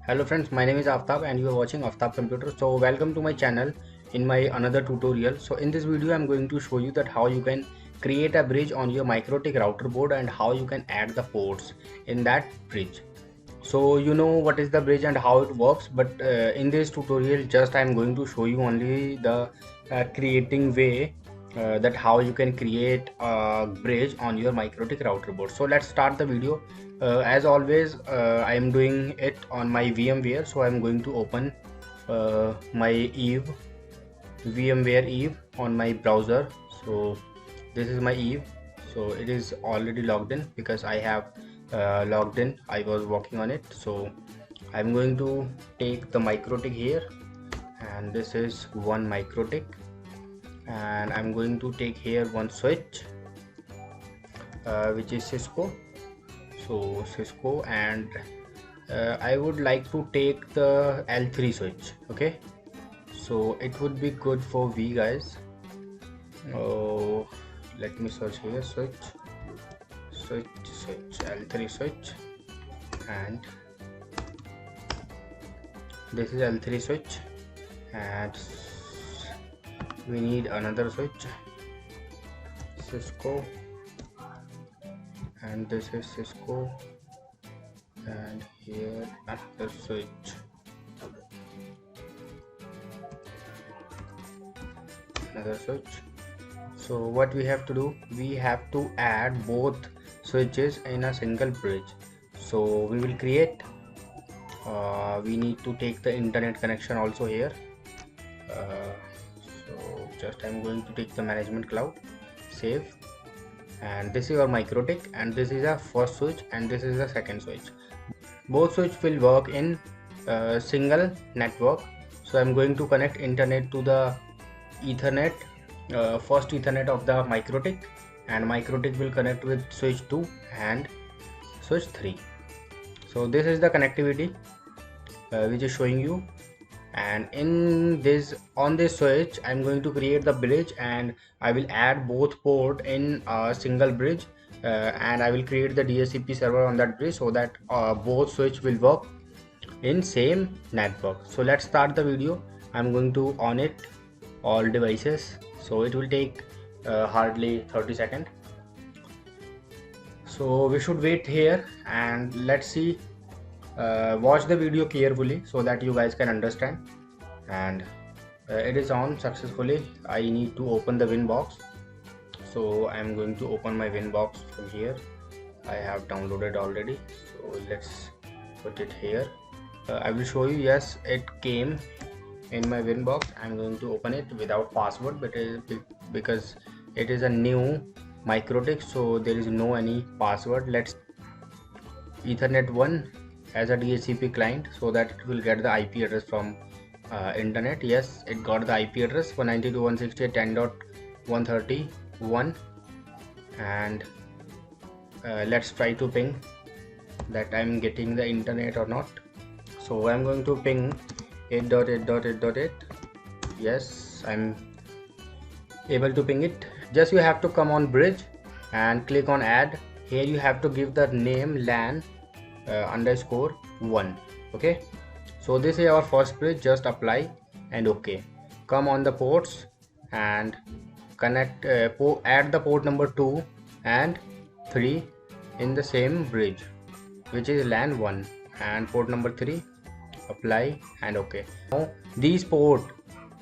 Hello friends, my name is Aftab and you are watching Aftab Computer. So welcome to my channel in my another tutorial. So in this video I'm going to show you that how you can create a bridge on your MikroTik router board and how you can add the ports in that bridge. So you know what is the bridge and how it works, but in this tutorial just I'm going to show you only the creating way that how you can create a bridge on your MikroTik router board. So let's start the video. As always, I am doing it on my VMware, so I'm going to open my Eve VMware Eve on my browser. So this is my Eve, so it is already logged in because I have logged in. I was working on it, so I'm going to take the MikroTik here, and this is one MikroTik, and I'm going to take here one switch which is Cisco. So Cisco, and I would like to take the L3 switch. Okay, so it would be good for V guys. Oh, let me search here. Switch L3 switch, and this is L3 switch, and we need another switch, Cisco, and this is Cisco, and here another switch, another switch. So what we have to do, we have to add both switches in a single bridge. So we will create we need to take the internet connection also here. So just I'm going to take the management cloud, save, and this is our MikroTik, and this is a first switch and this is the second switch. Both switch will work in single network. So I'm going to connect internet to the Ethernet, first Ethernet of the MikroTik, and MikroTik will connect with switch 2 and switch 3. So this is the connectivity which is showing you, and in this, on this switch I'm going to create the bridge, and I will add both port in a single bridge, and I will create the DHCP server on that bridge so that both switch will work in same network. So let's start the video. I'm going to on it all devices, so it will take hardly 30 seconds. So we should wait here and let's see. Watch the video carefully so that you guys can understand. And it is on successfully. I need to open the Winbox, so I'm going to open my Winbox from here. I have downloaded already, so let's put it here. I will show you. Yes, it came in my Winbox. I'm going to open it without password, but because it is a new MikroTik, so there is no any password. Let's Ethernet 1 as a DHCP client so that it will get the IP address from internet. Yes, it got the IP address 192.168.10.131, and let's try to ping that I'm getting the internet or not. So I'm going to ping 8.8.8.8. Yes, I'm able to ping it. Just you have to come on bridge and click on add. Here you have to give the name LAN underscore 1. Okay, so this is our first bridge. Just apply and okay. Come on the ports and connect, add the port number 2 and 3 in the same bridge, which is LAN 1, and port number 3. Apply and okay. Now these port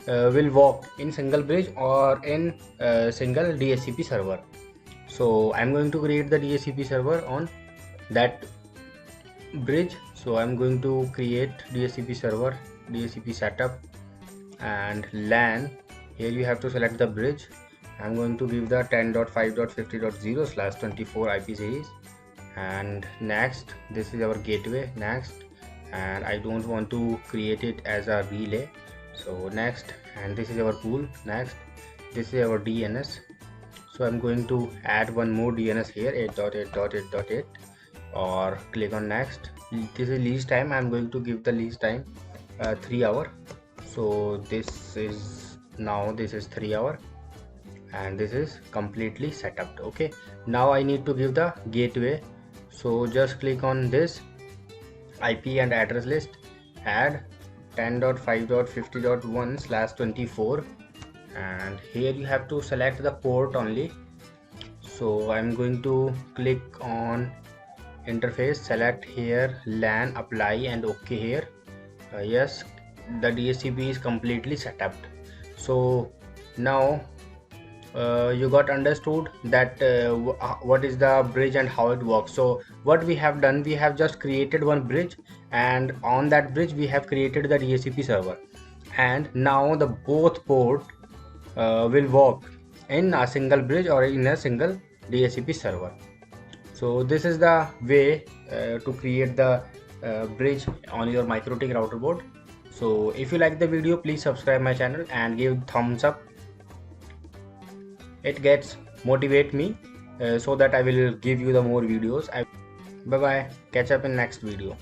will work in single bridge or in single DHCP server. So I'm going to create the DHCP server on that bridge. So I'm going to create DHCP server, DHCP setup, and LAN. Here you have to select the bridge. I'm going to give the 10.5.50.0/24 IP series, and next, this is our gateway. Next, and I don't want to create it as a relay, so next, and this is our pool. Next, this is our DNS, so I'm going to add one more DNS here, 8.8.8.8, or click on next. This is lease time. I'm going to give the lease time 3 hour. So this is now, this is 3 hour, and this is completely set up. Okay, now I need to give the gateway. So just click on this IP and address list, add 10.5.50.1/24, and here you have to select the port only. So I'm going to click on interface, select here LAN, apply and OK here. Yes, the DHCP is completely set up. So now you got understood that what is the bridge and how it works. So what we have done, we have just created one bridge, and on that bridge we have created the DHCP server, and now the both port will work in a single bridge or in a single DHCP server. So this is the way to create the bridge on your MikroTik router board. So if you like the video, please subscribe my channel and give thumbs up. It gets motivate me so that I will give you the more videos. Bye bye, catch up in next video.